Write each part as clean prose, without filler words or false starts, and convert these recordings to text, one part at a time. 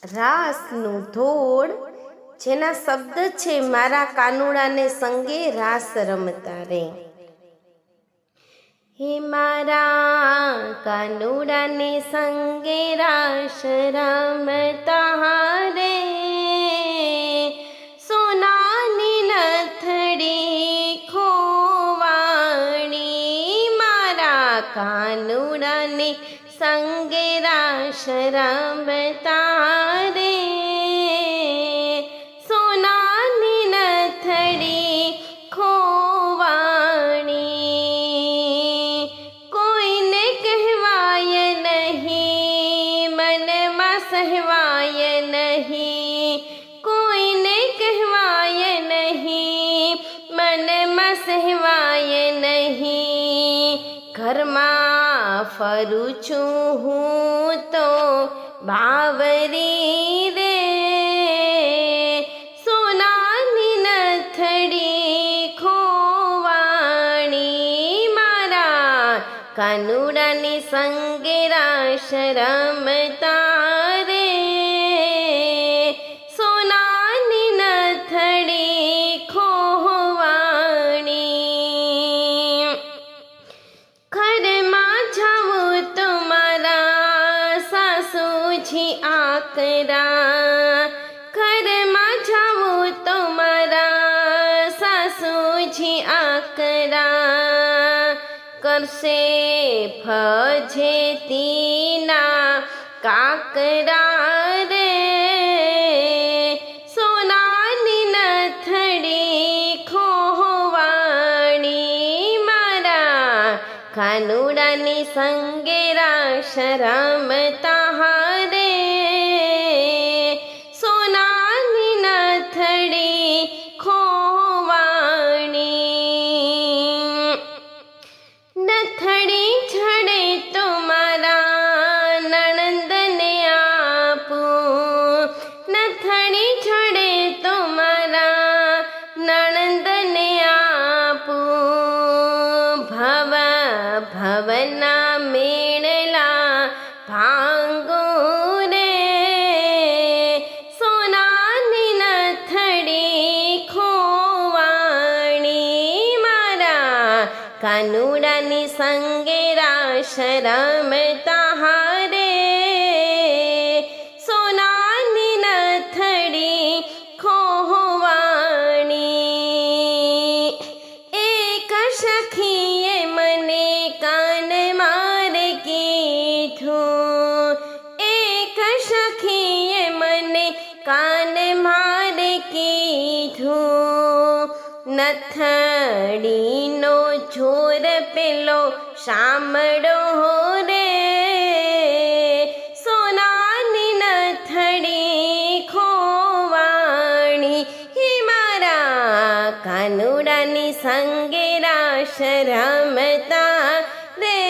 રાસનું ધોળ, જેના શબ્દ છે મારા કાનુડાને સંગે રાસ રમતા રે. હે મારા કાનુડાને સંગે રાસ રમતા રે, સોનાની નથડી ખોવાણી. મારા કાનુડાને સંગે રાસ રમતા રે, સોનાની નથડી ખોવાણી. કોઈને કહેવાય નહીં, મનમાં સહેવાય નહીં. કોઈને કહેવાય નહીં, મનમાં સહેવાય નહીં. ઘરમાં ફરું છું હું તો બાવરી રે, સોનાની નથડી ખોવાણી. મારા કાનુડાની સંગે રાસ રમતા રે, સોનાની નથડી ખોવાણી. ઘરમાં જાવું તો મારા સાસુજી આકરા, ઘરમાં જાવું તો મારા સાસુજી આકરા. કરશે ફજેતીના કાકરા રે, સોનાની નથડી ખોવાણી. મારા કાનુડાની સંગે રાસ રમતા રે, સોનાની નથડી ખોવાણી. નથડી જડે તો મારા નણંદને આપું, નથડી જડે તો મારા નણંદને આપું. ભવના મેળલા ભાંગો રે, સોનાની નથડી ખોવાણી. મારા કાનુડાની સંગે રાસ રમતા રે, સોનાની નથડી ખોવાણી. એક સખીએ મને કાન મારે કીધું, એક સખીએ મને કાન મારે કીધું. નથડીનો જોર પેલો સાંભળો રે, સોનાની નથડી ખોવાણી. હે મારા કાનુડાની સંગે રાસ રમતા રે,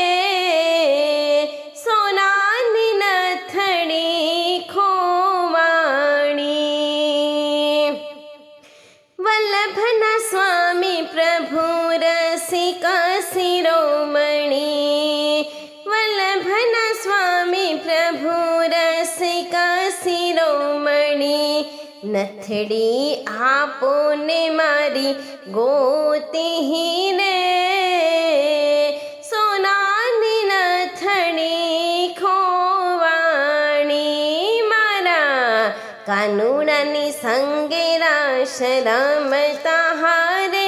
સોનાની નથડી ખોવાણી. વલ્લભના સ્વામી પ્રભુ રસિક શિરોમણી, વલ્લભના સ્વામી પ્રભુ રસિક શિરોમણી. નથડી આપો ને મારી ગોતી રે, સોનાની નથડી ખોવાણી. મારા કાનુડાની સંગે રાસ રમતા રે,